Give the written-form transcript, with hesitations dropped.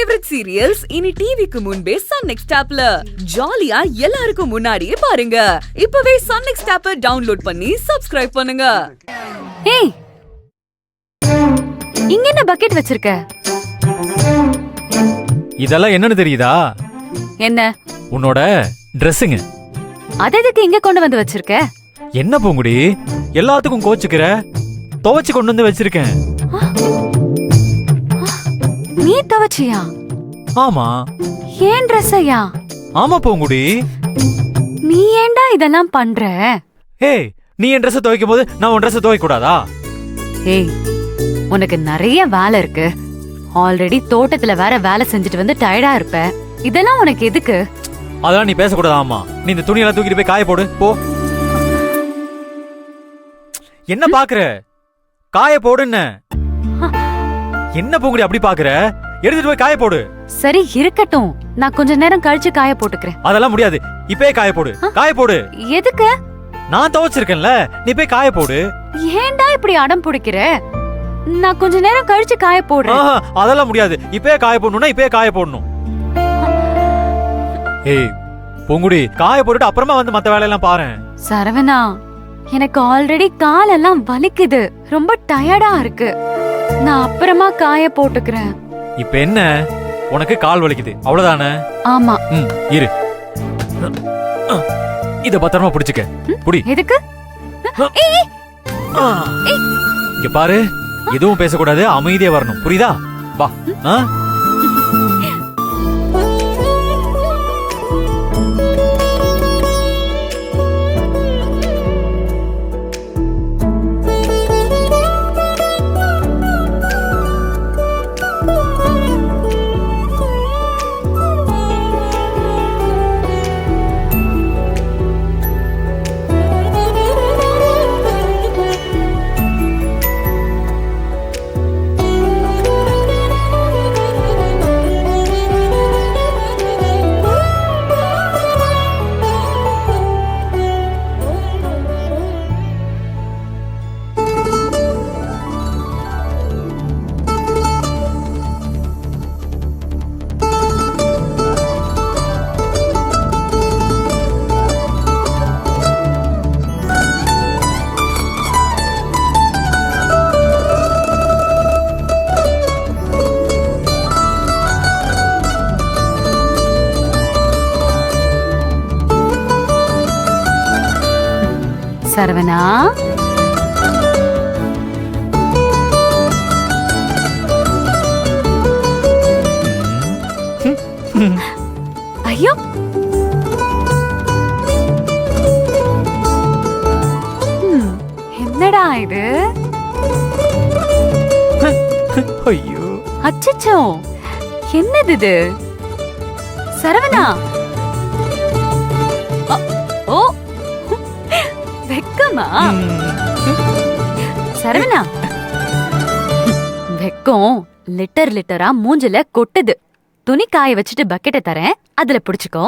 Favourite serials இனி டிவிக்கு முன்பே சன் நெக்ஸ்ட் ஆப்ல ஜாலியா எல்லாருக்கும் முன்னாடியே பாருங்க. இப்பவே சன் நெக்ஸ்ட் ஆப்பை டவுன்லோட் பண்ணி சப்ஸ்கிரைப் பண்ணுங்க. ஏய், இங்க என்ன பக்கெட் வச்சிருக்க? இதெல்லாம் என்னன்னு தெரியுதா? என்ன? உன்னோட Dressங்க. அத எதுக்கு இங்க கொண்டு வந்து வச்சிருக்க? என்ன பூங்குடி எல்லாத்துக்கும் கோச்சுக்கிற? துவைச்சு கொண்டு வந்து வச்சிருக்கேன். நீ துவைச்சியா? ஆமா. ஏன் ட்ரெஸ்ஸையா? ஆமா பூங்குடி. நீ ஏன்டா இதெல்லாம் பண்ற? ஏய், நீ என் ட்ரெஸ் துவைக்கும் போது நான் உன் ட்ரெஸ் துவைக்க கூடாதா? ஏய், உனக்கு நிறைய வேலை இருக்கு. ஆல்ரெடி தோட்டத்துல வேற வேலை செஞ்சுட்டு வந்து டயர்டா இருப்ப. இதெல்லாம் உனக்கு எதுக்கு? அதெல்லாம் நீ பேசக்கூடாது. ஆமா, நீ இந்த துணியெல்லாம் தூக்கிட்டு போய் காய போடு போ. என்ன பாக்குற? காய போடுன்னு. என்ன பூங்குடி அப்படி பாக்குற? எடுத்துட்டு போய் காய போடு. சரி இருக்கட்டும், நான் கொஞ்ச நேரம் கழிச்சு காய போட்டுக்கிறேன். அதெல்லாம் முடியாது. இப்பயே காய போடு. காய போடு. எதுக்கு? நான் துவைச்சிருக்கேன்ல, நீ போய் காய போடு. ஏன்டா இப்படி அடம் பிடிக்கிற? நான் கொஞ்ச நேரம் கழிச்சு காய போடுறேன். அதெல்லாம் முடியாது. இப்பயே காய போடணும்னா இப்பயே காய போடணும். ஏய் பூங்குடி, காய போட்டுட்டு அப்புறமா வந்து மத்த வேலையெல்லாம் பாரு. சரவணா, எனக்கு ஆல்ரெடி காலெல்லாம் வலிக்குது, ரொம்ப டயர்டா இருக்கு. நான் அப்புறமா காய போட்டுக்கிறேன். இப்ப என்ன, உனக்கு கால் வலிக்குது அவ்வளவுதானே? ஆமா. இரு, இத பத்திரமா புடிச்சுக்க. புடி. எதுக்கு? இங்க பாரு, எதுவும் பேசக்கூடாது, அமைதியா வரணும், புரியுதா? வா. சரவணா, ஐயோ, என்னடா இது? ஐயோ, அச்சச்சோ, என்னது இது? சரவணா, ஓ, வெக்கமா? சரவணா, வெக்கம் லிட்டர் லிட்டரா மூஞ்சில கொட்டுது. துணி காய வச்சுட்டு பக்கெட்டை தரேன், அதுல புடிச்சுக்கோ.